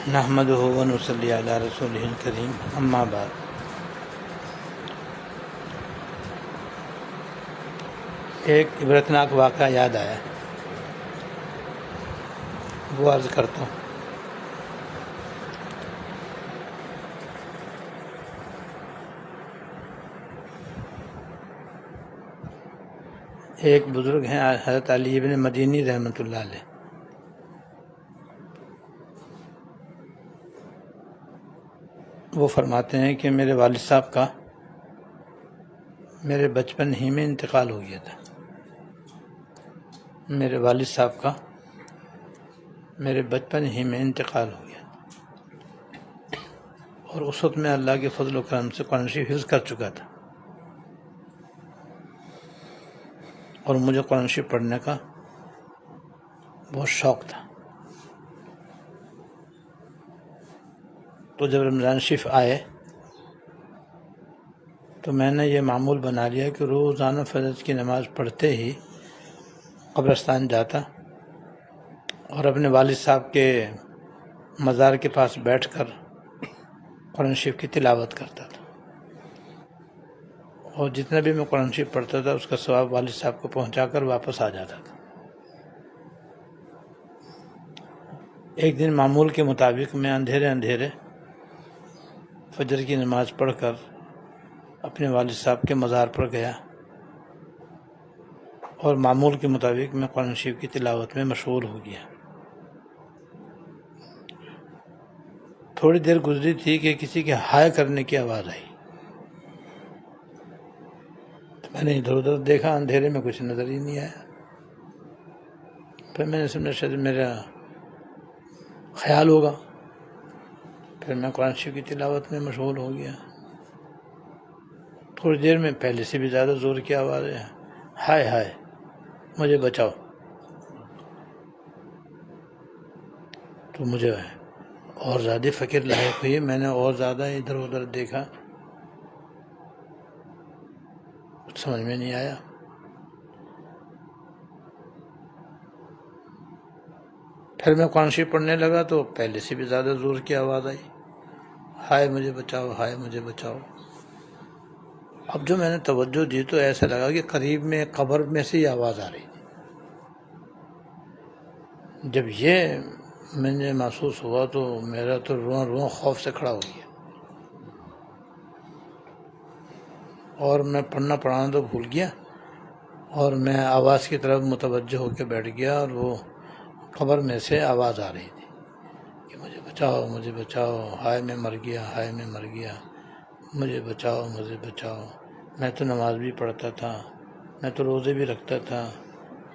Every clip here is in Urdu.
نحمدہ و نصلی علی رسولہ الکریم، اما بعد۔ ایک عبرتناک واقعہ یاد آیا، وہ عرض کرتا ہوں۔ ایک بزرگ ہیں حضرت علی ابن مدینی رحمۃ اللہ علیہ۔ وہ فرماتے ہیں کہ میرے والد صاحب کا میرے بچپن ہی میں انتقال ہو گیا تھا۔ میرے والد صاحب کا میرے بچپن ہی میں انتقال ہو گیا، اور اس وقت میں اللہ کے فضل و کرم سے قرآن شریف حفظ کر چکا تھا، اور مجھے قرآن شریف پڑھنے کا بہت شوق تھا۔ تو جب رمضان شریف آئے تو میں نے یہ معمول بنا لیا کہ روزانہ فجر کی نماز پڑھتے ہی قبرستان جاتا اور اپنے والد صاحب کے مزار کے پاس بیٹھ کر قرآن شریف کی تلاوت کرتا تھا، اور جتنا بھی میں قرآن شریف پڑھتا تھا اس کا ثواب والد صاحب کو پہنچا کر واپس آ جاتا تھا۔ ایک دن معمول کے مطابق میں اندھیرے فجر کی نماز پڑھ کر اپنے والد صاحب کے مزار پر گیا، اور معمول کے مطابق میں قرآن شریف کی تلاوت میں مشغول ہو گیا۔ تھوڑی دیر گزری تھی کہ کسی کے ہائے کرنے کی آواز آئی، تو میں نے ادھر ادھر دیکھا، اندھیرے میں کچھ نظر ہی نہیں آیا۔ پھر میں نے سمجھا شاید میرا خیال ہوگا، پھر میں قرآن شریف کی تلاوت میں مشغول ہو گیا۔ تھوڑی دیر میں پہلے سے بھی زیادہ زور کی آواز ہے، ہائے ہائے مجھے بچاؤ۔ تو مجھے اور زیادہ فکر لاحق ہوئی، میں نے اور زیادہ ادھر ادھر دیکھا، کچھ سمجھ میں نہیں آیا۔ پھر میں قرآن شریف پڑھنے لگا تو پہلے سے بھی زیادہ زور کی آواز آئی، ہائے مجھے بچاؤ، ہائے مجھے بچاؤ۔ اب جو میں نے توجہ دی تو ایسا لگا کہ قریب میں قبر میں سے یہ آواز آ رہی تھی۔ جب یہ میں نے محسوس ہوا تو میرا تو روح خوف سے کھڑا ہو گیا، اور میں پڑھانا تو بھول گیا، اور میں آواز کی طرف متوجہ ہو کے بیٹھ گیا، اور وہ قبر میں سے آواز آ رہی تھی کہ مجھے بچاؤ، مجھے بچاؤ، ہائے میں مر گیا، ہائے میں مر گیا، مجھے بچاؤ، مجھے بچاؤ۔ میں تو نماز بھی پڑھتا تھا، میں تو روزے بھی رکھتا تھا،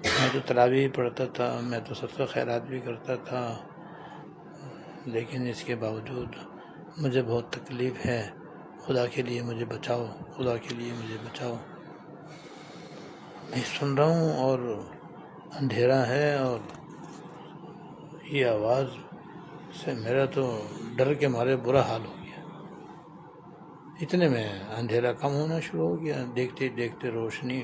میں تو تراویح بھی پڑھتا تھا، میں تو صدقہ خیرات بھی کرتا تھا، لیکن اس کے باوجود مجھے بہت تکلیف ہے، خدا کے لیے مجھے بچاؤ، خدا کے لیے مجھے بچاؤ۔ میں سن رہا ہوں اور اندھیرا ہے، اور یہ آواز سے میرا تو ڈر کے مارے برا حال ہو گیا۔ اتنے میں اندھیرا کم ہونا شروع ہو گیا، دیکھتے دیکھتے روشنی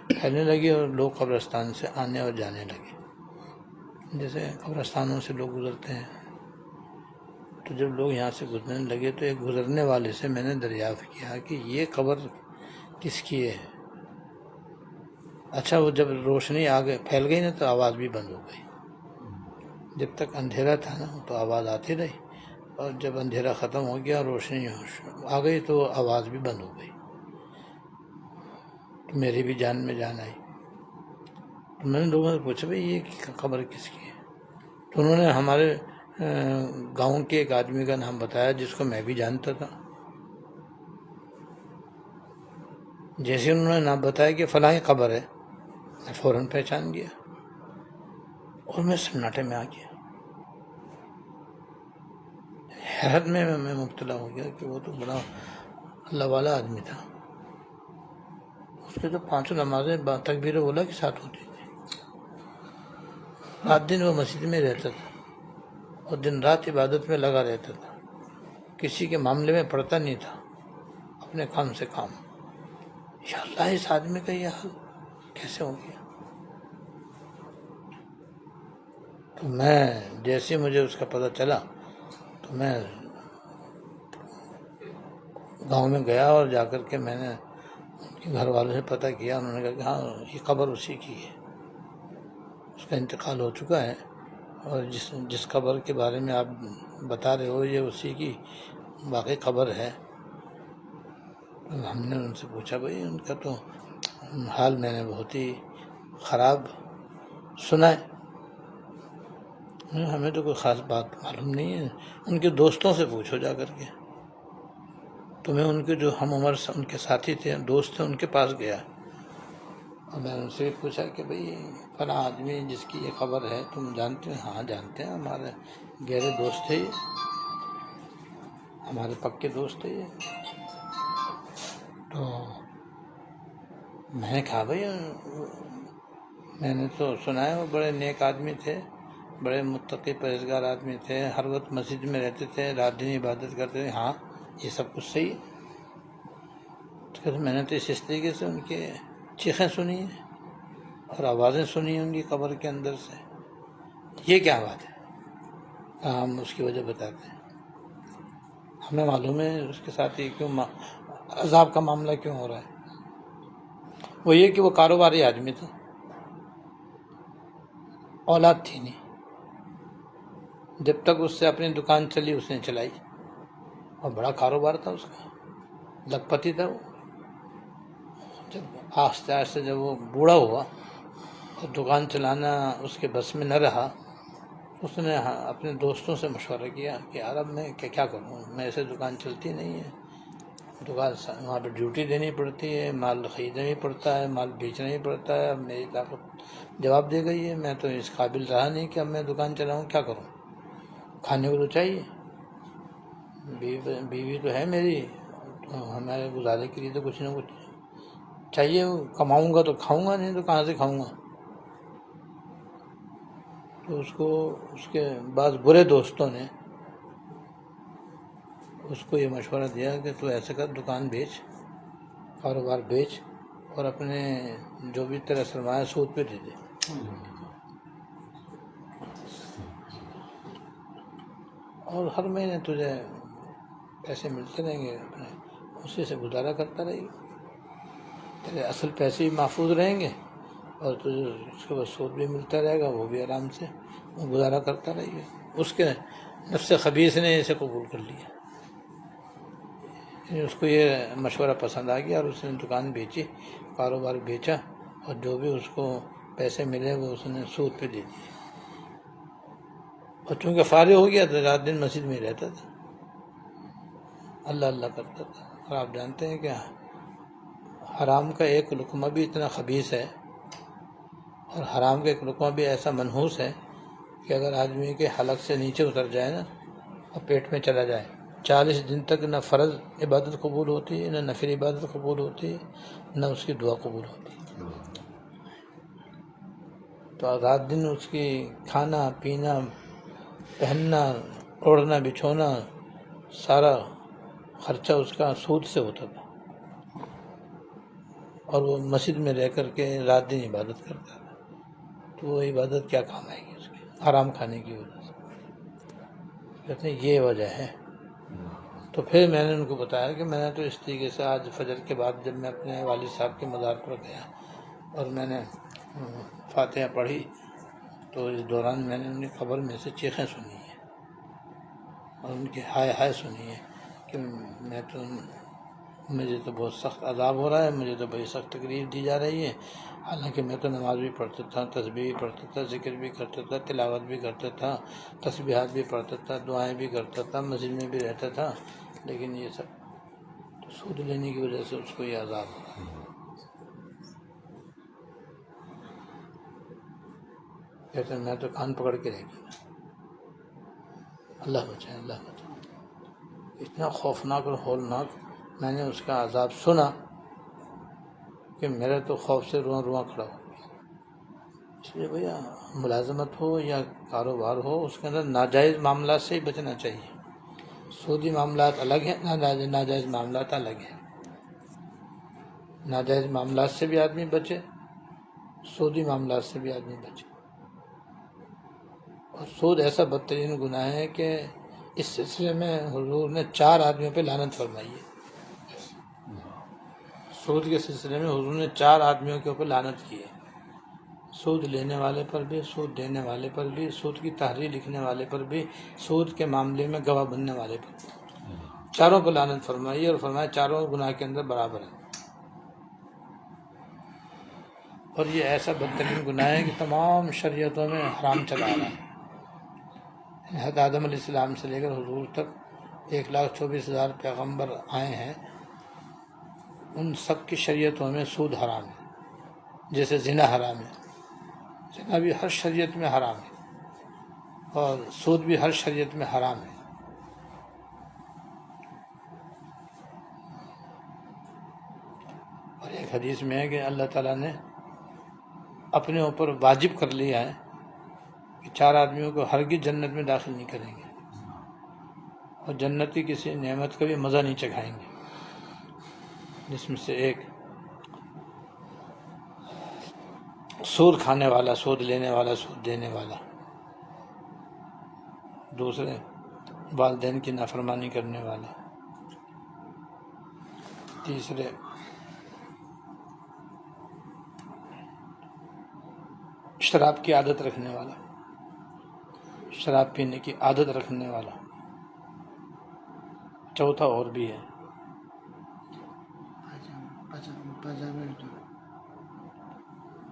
پھیلنے لگی، اور لوگ قبرستان سے آنے اور جانے لگے، جیسے قبرستانوں سے لوگ گزرتے ہیں۔ تو جب لوگ یہاں سے گزرنے لگے تو ایک گزرنے والے سے میں نے دریافت کیا کہ یہ قبر کس کی ہے؟ اچھا، وہ جب روشنی آگے پھیل گئی نا تو آواز بھی بند ہو گئی۔ جب تک اندھیرا تھا نا تو آواز آتی رہی، اور جب اندھیرا ختم ہو گیا، روشنی آ گئی تو آواز بھی بند ہو گئی۔ تو میری بھی جان میں جان آئی۔ تو میں نے لوگوں سے پوچھا بھائی یہ قبر کس کی ہے؟ تو انہوں نے ہمارے گاؤں کے ایک آدمی کا نام بتایا جس کو میں بھی جانتا تھا۔ جیسے انہوں نے نام بتایا کہ فلاں قبر ہے، میں فوراً پہچان گیا، اور میں سناٹے میں آ گیا۔ حیرت میں مبتلا ہو گیا کہ وہ تو بڑا اللہ والا آدمی تھا۔ اس کے تو 5 نمازیں تکبیر اولیٰ کے ساتھ ہوتی تھی، رات دن وہ مسجد میں رہتا تھا، اور دن رات عبادت میں لگا رہتا تھا، کسی کے معاملے میں پڑتا نہیں تھا، اپنے کام سے کام۔ یا اللہ، اس آدمی کا یہ حال کیسے ہو گیا؟ تو میں جیسے مجھے اس کا پتہ چلا تو میں گاؤں میں گیا اور جا کر کے میں نے ان کے گھر والوں سے پتہ کیا. انہوں نے کہا کہ ہاں یہ قبر اسی کی ہے, اس کا انتقال ہو چکا ہے, اور جس قبر کے بارے میں آپ بتا رہے ہو یہ اسی کی واقعی قبر ہے. ہم نے ان سے پوچھا بھائی ان کا تو حال میں نے بہت ہی خراب سنا ہے, ہمیں تو کوئی خاص بات معلوم نہیں ہے, ان کے دوستوں سے پوچھو جا کر کے. تو میں ان کے جو ہم عمر ان کے ساتھی تھے, دوست تھے, ان کے پاس گیا اور میں ان سے پوچھا کہ بھئی فلاں آدمی جس کی یہ خبر ہے تم جانتے ہیں؟ ہاں جانتے ہیں, ہمارے گہرے دوست تھے یہ, ہمارے پکے دوست تھے یہ. تو میں نے کہا بھئی میں نے تو سنا ہے وہ بڑے نیک آدمی تھے, بڑے متقی پرہیزگار آدمی تھے, ہر وقت مسجد میں رہتے تھے, رات دن عبادت کرتے تھے. ہاں یہ سب کچھ صحیح ہے. تو میں نے تو اس طریقے سے ان کے چیخیں سنی ہیں اور آوازیں سنی ہوں گی قبر کے اندر سے. یہ کیا بات ہے؟ ہم اس کی وجہ بتاتے ہیں. ہمیں معلوم ہے اس کے ساتھ یہ کیوں عذاب کا معاملہ کیوں ہو رہا ہے. وہ یہ کہ وہ کاروباری آدمی تھا, اولاد تھی نہیں, جب تک اس سے اپنی دکان چلی اس نے چلائی, اور بڑا کاروبار تھا اس کا, لکھ پتی تھا وہ. جب آہستہ آہستہ جب وہ بوڑھا ہوا اور دکان چلانا اس کے بس میں نہ رہا, اس نے اپنے دوستوں سے مشورہ کیا کہ یار اب میں کیا کروں, میرے سے دکان چلتی نہیں ہے, دکان وہاں پہ ڈیوٹی دینی پڑتی ہے, مال خریدنا بھی پڑتا ہے, مال بیچنا بھی پڑتا ہے. اب میری طاقت جواب دے گئی ہے, میں تو اس قابل رہا نہیں کہ اب میں دکان چلاؤں, کیا کروں, کھانے کو تو چاہیے, بیوی تو ہے میری, تو ہمارے گزارے کے لیے تو کچھ نہ کچھ چاہیے, کماؤں گا تو کھاؤں گا, نہیں تو کہاں سے کھاؤں گا. تو اس کو اس کے بعض برے دوستوں نے اس کو یہ مشورہ دیا کہ تو ایسے کر, دکان بیچ, کاروبار بیچ, اور اپنے جو بھی تیرا سرمایہ سود پہ دے دے. اور ہر مہینے تجھے پیسے ملتے رہیں گے, اپنے اسی سے گزارا کرتا رہے گی, تیرے اصل پیسے بھی محفوظ رہیں گے, اور تجھے اس کے بعد سود بھی ملتا رہے گا, وہ بھی آرام سے گزارا کرتا رہے گا. اس کے نفس خبیث نے اسے قبول کر لیا, اس کو یہ مشورہ پسند آ گیا, اور اس نے دکان بیچی, کاروبار بیچا, اور جو بھی اس کو پیسے ملے وہ اس نے سود پہ دے دیے. اور چونکہ فارغ ہو گیا تو رات دن مسجد میں رہتا تھا, اللہ اللہ کرتا تھا. اور آپ جانتے ہیں کہ حرام کا ایک لقمہ بھی اتنا خبیث ہے, اور حرام کا ایک لقمہ بھی ایسا منحوس ہے کہ اگر آدمی کے حلق سے نیچے اتر جائے نا اور پیٹ میں چلا جائے, 40 دن تک نہ فرض عبادت قبول ہوتی ہے, نہ نفل عبادت قبول ہوتی ہے, نہ اس کی دعا قبول ہوتی ہے. تو رات دن اس کی کھانا پینا, پہننا, اوڑھنا بچھونا, سارا خرچہ اس کا سود سے ہوتا تھا, اور وہ مسجد میں رہ کر کے رات دن عبادت کرتا تھا. تو وہ عبادت کیا کام آئے گی اس کی, حرام کھانے کی وجہ سے. کہتے ہیں یہ وجہ ہے. تو پھر میں نے ان کو بتایا کہ میں نے تو اس طریقے سے آج فجر کے بعد جب میں اپنے والد صاحب کے مزار پر گیا اور میں نے فاتحہ پڑھی, تو اس دوران میں نے ان کی قبر میں سے چیخیں سنی ہیں اور ان کی ہائے ہائے سنی ہے کہ مجھے تو بہت سخت عذاب ہو رہا ہے, مجھے تو بڑی سخت تکلیف دی جا رہی ہے. حالانکہ میں تو نماز بھی پڑھتا تھا, تسبیح بھی پڑھتا تھا, ذکر بھی کرتا تھا, تلاوت بھی کرتا تھا, تسبیحات بھی پڑھتا تھا, دعائیں بھی کرتا تھا, مسجد میں بھی رہتا تھا, لیکن یہ سب سود لینے کی وجہ سے اس کو یہ عذاب ہو رہا ہے. کہتے ہیں میں تو کان پکڑ کے رہ گیا, اللہ بچائے, اللہ بچائے. اتنا خوفناک اور ہولناک میں نے اس کا عذاب سنا کہ میرا تو خوف سے رواں رواں کھڑا ہو گیا. اس لیے بھیا ملازمت ہو یا کاروبار ہو, اس کے اندر ناجائز معاملات سے ہی بچنا چاہیے. سودی معاملات الگ ہیں, ناجائز معاملات الگ ہیں. ناجائز معاملات سے بھی آدمی بچے, سودی معاملات سے بھی آدمی بچے. اور سود ایسا بدترین گناہ ہے کہ اس سلسلے میں حضور نے 4 آدمیوں پہ لعنت فرمائی ہے۔ سود کے سلسلے میں حضور نے 4 آدمیوں کے اوپر لعنت کی ہے، سود لینے والے پر بھی، سود دینے والے پر بھی، سود کی تحریر لکھنے والے پر بھی، سود کے معاملے میں گواہ بننے والے پر بھی، چاروں کو لعنت فرمائی اور فرمایا چاروں گناہ کے اندر برابر ہیں۔ اور یہ ایسا بدترین گناہ ہے کہ تمام شریعتوں میں حرام چلا آ رہا ہے۔ حضرت آدم علیہ السلام سے لے کر حضور تک 1,24,000 پیغمبر آئے ہیں، ان سب کی شریعتوں میں سود حرام ہے۔ جیسے زنا حرام ہے، زنا بھی ہر شریعت میں حرام ہے، اور سود بھی ہر شریعت میں حرام ہے۔ اور ایک حدیث میں ہے کہ اللہ تعالیٰ نے اپنے اوپر واجب کر لیا ہے کہ 4 آدمیوں کو ہرگز جنت میں داخل نہیں کریں گے، اور جنتی کسی نعمت کا بھی مزہ نہیں چکھائیں گے، جس میں سے ایک سود کھانے والا، سود لینے والا، سود دینے والا، دوسرے والدین کی نافرمانی کرنے والا، تیسرے شراب کی عادت رکھنے والا، شراب پینے کی عادت رکھنے والا، چوتھا اور بھی ہے،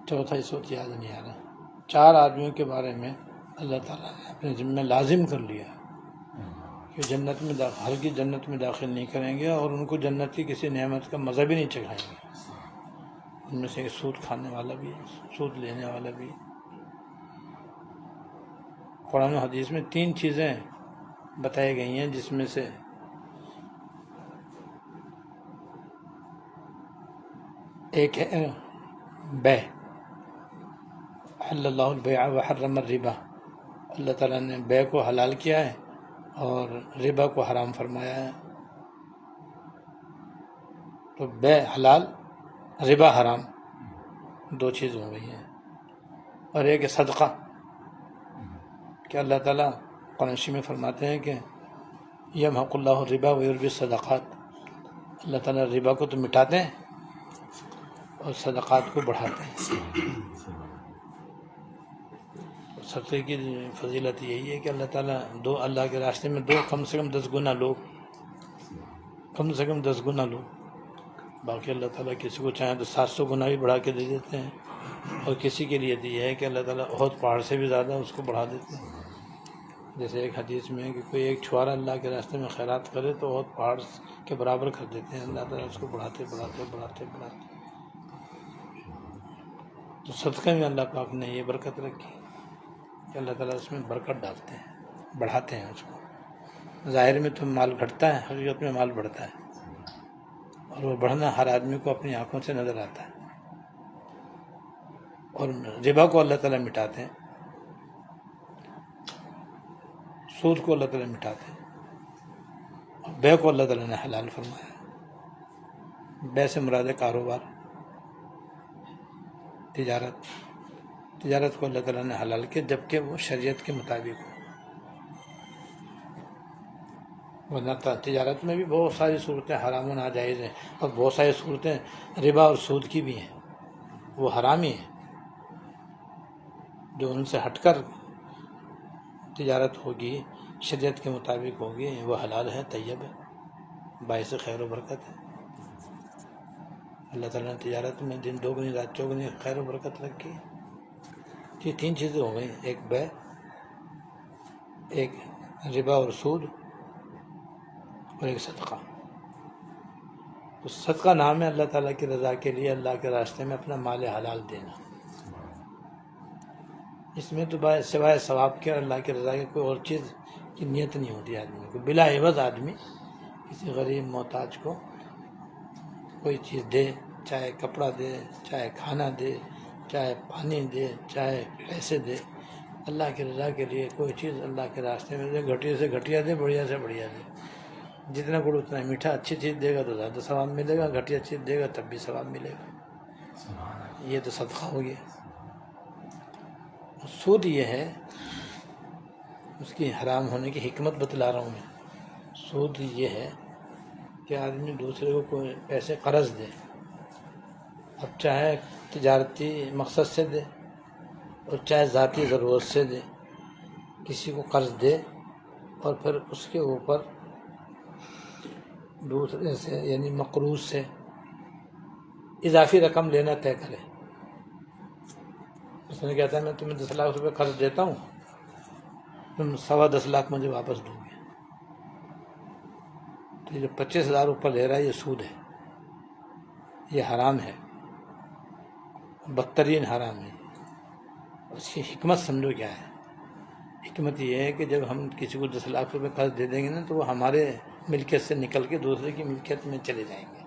چوتھا اس وقت یاد نہیں آ رہا۔ 4 آدمیوں کے بارے میں اللہ تعالیٰ نے اپنے ذمہ لازم کر لیا کہ جنت میں ہرگز جنت میں داخل نہیں کریں گے، اور ان کو جنت کی کسی نعمت کا مزہ بھی نہیں چکھائیں گے۔ ان میں سے ایک سود کھانے والا بھی ہے، سود لینے والا بھی ہے۔ قرآن و حدیث میں 3 چیزیں بتائی گئی ہیں، جس میں سے ایک ہے بیع، احل اللہ البیع وحرم الربا، اللہ تعالیٰ نے بیع کو حلال کیا ہے اور ربا کو حرام فرمایا ہے۔ تو بیع حلال، ربا حرام، 2 چیز ہو گئی ہیں۔ اور ایک ہے صدقہ، کہ اللہ تعالیٰ قرآن شریف میں فرماتے ہیں کہ یمحق اللہ الربا ویربی الصدقات، اللہ تعالیٰ ربا کو تو مٹاتے ہیں اور صدقات کو بڑھاتے ہیں۔ صدقے کی فضیلت یہی ہے کہ اللہ تعالیٰ اللہ کے راستے میں کم سے کم 10 گنا لو، کم سے کم 10 گنا لو۔ باقی اللہ تعالیٰ کسی کو چاہیں تو 700 گنا بھی بڑھا کے دے دیتے ہیں، اور کسی کے لیے یہ ہے کہ اللہ تعالیٰ احد پہاڑ سے بھی زیادہ اس کو بڑھا دیتے ہیں۔ جیسے ایک حدیث میں ہے کہ کوئی ایک چھوارا اللہ کے راستے میں خیرات کرے تو احد پہاڑ کے برابر کر دیتے ہیں، اللہ تعالیٰ اس کو بڑھاتے بڑھاتے بڑھاتے بڑھاتے۔ تو صدقے میں اللہ پاک نے یہ برکت رکھی کہ اللہ تعالیٰ اس میں برکت ڈالتے ہیں، بڑھاتے ہیں اس کو۔ ظاہر میں تو مال گھٹتا ہے، حقیقت میں مال بڑھتا ہے، اور وہ بڑھنا ہر آدمی کو اپنی آنکھوں سے نظر آتا ہے۔ اور ربا کو اللہ تعالیٰ مٹاتے ہیں، سود کو اللہ تعالیٰ مٹاتے ہیں، اور بیع کو اللہ تعالیٰ نے حلال فرمایا۔ بیع سے مراد ہے کاروبار، تجارت کو اللہ تعالیٰ نے حلال کیا، جبکہ وہ شریعت کے مطابق ہو۔ ورنہ تجارت میں بھی بہت ساری صورتیں حرام و ناجائز ہیں، اور بہت ساری صورتیں ربا اور سود کی بھی ہیں، وہ حرام ہی ہیں۔ جو ان سے ہٹ کر تجارت ہوگی، شریعت کے مطابق ہوگی، وہ حلال ہے، طیب ہے، باعث خیر و برکت ہے۔ اللہ تعالیٰ نے تجارت میں دن دوگنی رات چوگنی خیر و برکت رکھی۔ یہ 3 چیزیں ہو گئیں، ایک بیع، ایک ربا اور سود، اور ایک صدقہ۔ تو صدقہ نام ہے اللہ تعالیٰ کی رضا کے لیے اللہ کے راستے میں اپنا مال حلال دینا۔ اس میں تو سوائے ثواب کے اللہ کی رضا کی کوئی اور چیز کی نیت نہیں ہوتی آدمی کو۔ بلا عوض آدمی کسی غریب محتاج کو کوئی چیز دے، چاہے کپڑا دے، چاہے کھانا دے، چاہے پانی دے، چاہے پیسے دے، اللہ کی رضا کے لیے کوئی چیز اللہ کے راستے میں دے، گھٹیا سے گھٹیا دے، بڑھیا سے بڑھیا دے۔ جتنا گڑ اتنا میٹھا، اچھی چیز دے گا تو زیادہ ثواب ملے گا، گھٹیا چیز دے گا تب بھی ثواب ملے گا۔ یہ تو صدقہ ہو گیا۔ سود یہ ہے اس کی حرام ہونے کی حکمت بتلا رہا ہوں میں۔ سود یہ ہے کہ آدمی دوسرے کو کوئی پیسے قرض دے، اب چاہے تجارتی مقصد سے دے اور چاہے ذاتی ضرورت سے دے، کسی کو قرض دے اور پھر اس کے اوپر دوسرے سے یعنی مقروض سے اضافی رقم لینا طے کرے۔ اس نے کہتا ہے میں تمہیں 10 لاکھ روپے قرض دیتا ہوں، تم 10.25 لاکھ مجھے واپس دو گے، تو یہ جو 25,000 اوپر لے رہا ہے یہ سود ہے، یہ حرام ہے، بدترین حرام ہے۔ اس کی حکمت سمجھو کیا ہے۔ حکمت یہ ہے کہ جب ہم کسی کو 10 لاکھ روپے قرض دے دیں گے نا تو وہ ہمارے ملکیت سے نکل کے دوسرے کی ملکیت میں چلے جائیں گے۔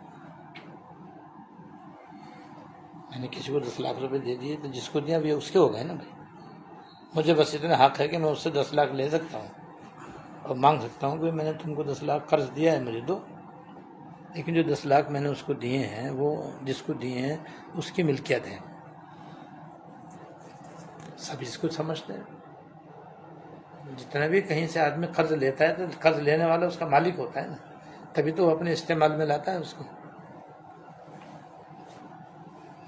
میں نے کسی کو 10 لاکھ روپے دے دیے تو جس کو دیا اب یہ اس کے ہو گئے نا بھائی، مجھے بس اتنا حق ہے کہ میں اس سے 10 لاکھ لے سکتا ہوں اور مانگ سکتا ہوں کہ میں نے تم کو 10 لاکھ قرض دیا ہے مجھے دو، لیکن جو 10 لاکھ میں نے اس کو دیے ہیں وہ جس کو دیے ہیں اس کی ملکیت ہے۔ سب اس کو سمجھتے ہیں۔ جتنا بھی کہیں سے آدمی قرض لیتا ہے تو قرض لینے والا اس کا مالک ہوتا ہے نا، تبھی تو وہ اپنے استعمال میں لاتا ہے اس کو۔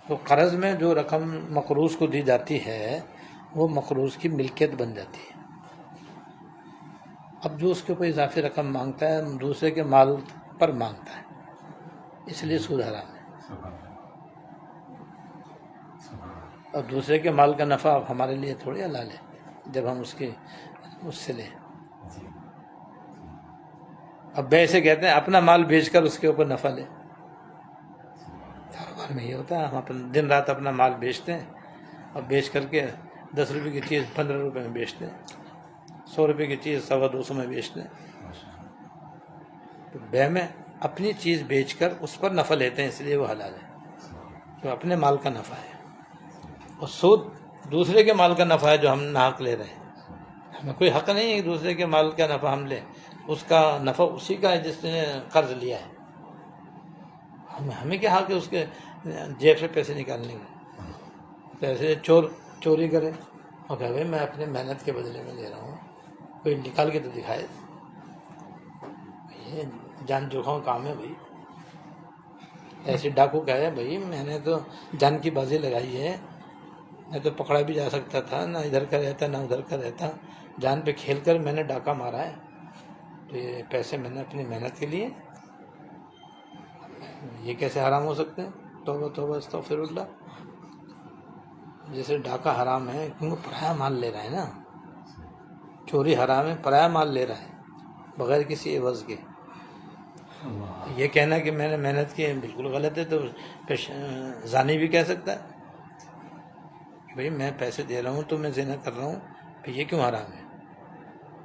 تو قرض میں جو رقم مقروض کو دی جاتی ہے وہ مقروض کی ملکیت بن جاتی ہے۔ اب جو اس کے اوپر اضافی رقم مانگتا ہے دوسرے کے مال پر مانگتا ہے، اس لیے سود حرام ہے۔ اور دوسرے کے مال کا نفع ہمارے لیے تھوڑی حلال ہے جب ہم اس سے لیں۔ اب بے سے کہتے ہیں اپنا مال بیچ کر اس کے اوپر نفع لے۔ کاروبار میں یہ ہوتا ہے، ہم دن رات اپنا مال بیچتے ہیں اور بیچ کر کے 10 روپے کی چیز 15 روپے میں بیچتے ہیں، 100 روپے کی چیز 125 میں بیچتے ہیں۔ تو بے میں اپنی چیز بیچ کر اس پر نفع لیتے ہیں، اس لیے وہ حلال ہے، جو اپنے مال کا نفع ہے۔ اور سود دوسرے کے مال کا نفع ہے جو ہم ناحق لے رہے ہیں۔ ہمیں کوئی حق نہیں ہے کہ دوسرے کے مال کا نفع ہم لیں، اس کا نفع اسی کا ہے جس نے قرض لیا ہے۔ ہمیں کیا حق ہے اس کے جیب سے پیسے نکالنے کا؟ پیسے چوری کرے اور کہ بھائی میں اپنے محنت کے بدلے میں لے رہا ہوں، کوئی نکال کے تو دکھائے۔ یہ جان جوکھم کام ہے بھائی۔ ایسے ڈاکو کہے بھائی میں نے تو جان کی بازی لگائی ہے، میں تو پکڑا بھی جا سکتا تھا، نہ ادھر کا رہتا نہ ادھر کا رہتا، جان پہ کھیل کر میں نے ڈاکہ مارا ہے، تو یہ پیسے میں نے اپنی محنت کے لیے، یہ کیسے حرام ہو سکتے ہیں؟ توبہ توبہ استغفر اللہ۔ جیسے ڈاکہ حرام ہے کیونکہ پرایا مال لے رہا ہے نا، چوری حرام ہے، پرایا مال لے رہا ہے بغیر کسی عوض کے۔ یہ کہنا کہ میں نے محنت کی بالکل غلط ہے۔ تو زانی بھی کہہ سکتا ہے کہ بھئی میں پیسے دے رہا ہوں تو میں زنا کر رہا ہوں، یہ کیوں حرام ہے؟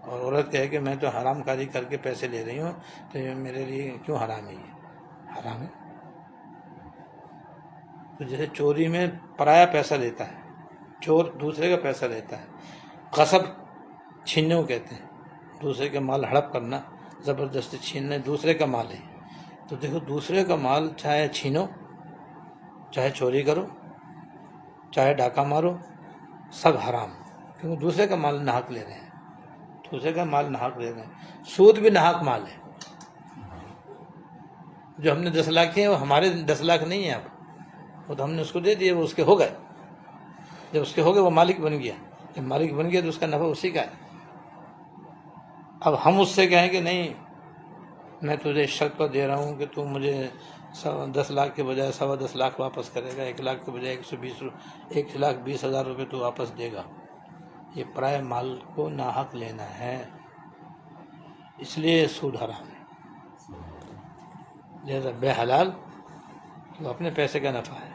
اور عورت کہے کہ میں تو حرام کاری کر کے پیسے لے رہی ہوں تو یہ میرے لیے کیوں حرام ہے؟ یہ حرام ہے۔ تو جیسے چوری میں پرایا پیسہ لیتا ہے، چور دوسرے کا پیسہ لیتا ہے، غصب چھیننے کو کہتے ہیں، دوسرے کا مال ہڑپ کرنا، زبردستی چھیننا دوسرے کا مال ہے۔ تو دیکھو دوسرے کا مال چاہے چھینو، چاہے چوری کرو، چاہے ڈاکہ مارو، سب حرام، کیونکہ دوسرے کا مال ناحق لے رہے ہیں، دوسرے کا مال ناحق لے رہے ہیں۔ سود بھی ناحق مال ہے۔ جو ہم نے 10 لاکھ کیے وہ ہمارے 10 لاکھ نہیں ہیں، اب وہ تو ہم نے اس کو دے دیے، وہ اس کے ہو گئے۔ جب اس کے ہو گئے وہ مالک بن گیا، جب مالک بن گیا تو اس کا نفع اسی کا ہے۔ اب ہم اس سے کہیں کہ نہیں میں تجھے شرط پر دے رہا ہوں کہ تو مجھے 10 لاکھ کے بجائے 10.25 لاکھ واپس کرے گا، 1 لاکھ کے بجائے 1,20,000 روپے تو واپس دے گا۔ یہ پرائے مال کو ناحق لینا ہے، اس لیے سود حرام ہے۔ جیسا بے حلال کہ وہ اپنے پیسے کا نفع ہے،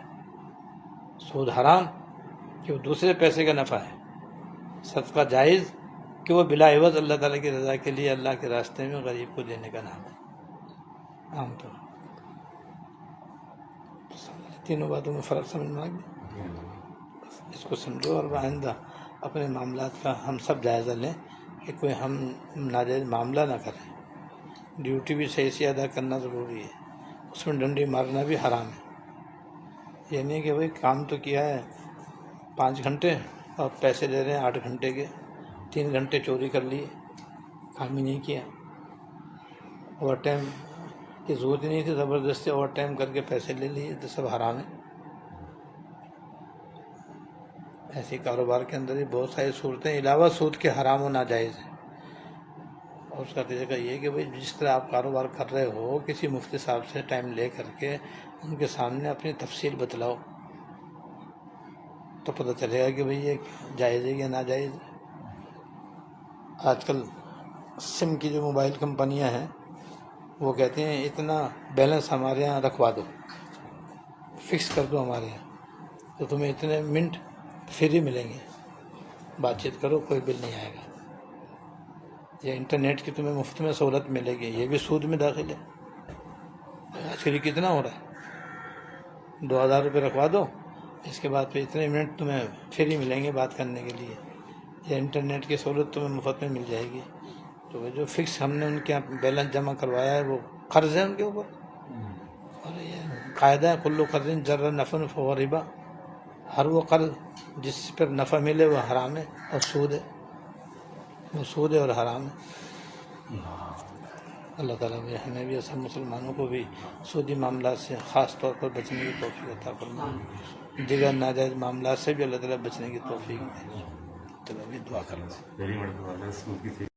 سود حرام کہ وہ دوسرے پیسے کا نفع ہے، صدقہ جائز کہ وہ بلا عوض اللہ تعالیٰ کی رضا کے لیے اللہ کے راستے میں غریب کو دینے کا نام ہے۔ عام طور تینوں باتوں میں فرق سمجھ میں آ گیا، اس کو سمجھو اور آئندہ اپنے معاملات کا ہم سب جائزہ لیں کہ کوئی ہم ناجائز معاملہ نہ کریں۔ ڈیوٹی بھی صحیح سے ادا کرنا ضروری ہے، اس میں ڈنڈی مارنا بھی حرام ہے۔ یہ نہیں کہ بھائی کام تو کیا ہے 5 گھنٹے اور پیسے لے رہے ہیں 8 گھنٹے کے، 3 گھنٹے چوری کر لیے, کام ہی نہیں کیا. اوور ٹائم کی ضرورت ہی نہیں تھی, زبردستی اوور ٹائم کر کے پیسے لے لیے, تو سب حرام ہے. ایسے کاروبار کے اندر ہی بہت ساری صورتیں علاوہ سود کے حرام و ناجائز ہیں. اور اس کا طریقہ یہ ہے کہ بھائی جس طرح آپ کاروبار کر رہے ہو, کسی مفتی صاحب سے ٹائم لے کر کے ان کے سامنے اپنی تفصیل بتلاؤ, تو پتہ چلے گا کہ بھئی یہ جائز ہے یا ناجائز ہے. آج کل سم کی جو موبائل کمپنیاں ہیں وہ کہتے ہیں اتنا بیلنس ہمارے یہاں رکھوا دو, فکس کر دو ہمارے یہاں, تو تمہیں اتنے منٹ فری ملیں گے, بات چیت کرو کوئی بل نہیں آئے گا. یہ انٹرنیٹ کی تمہیں مفت میں سہولت ملے گی, یہ بھی سود میں داخل ہے. آج کل کتنا ہو رہا ہے, 2000 روپے رکھوا دو, اس کے بعد پھر اتنے منٹ تمہیں فری ملیں گے بات کرنے کے لیے. یہ انٹرنیٹ کی سہولت تمہیں مفت میں مل جائے گی. تو جو فکس ہم نے ان کے یہاں بیلنس جمع کروایا ہے وہ قرض ہے ان کے اوپر. اور یہ قاعدہ ہے کل قرض جر نفع فہو ربا, ہر وہ قرض جس پر نفع ملے وہ حرام ہے اور سود ہے, وہ سود ہے اور حرام ہے. اللہ تعالیٰ بھی ہمیں بھی سب مسلمانوں کو بھی سودی معاملات سے خاص طور پر بچنے کی توفیق عطا فرمائے, دیگر ناجائز معاملات سے بھی اللہ تعالیٰ بچنے کی توفیق دے. چلو ابھی دعا کر لیں.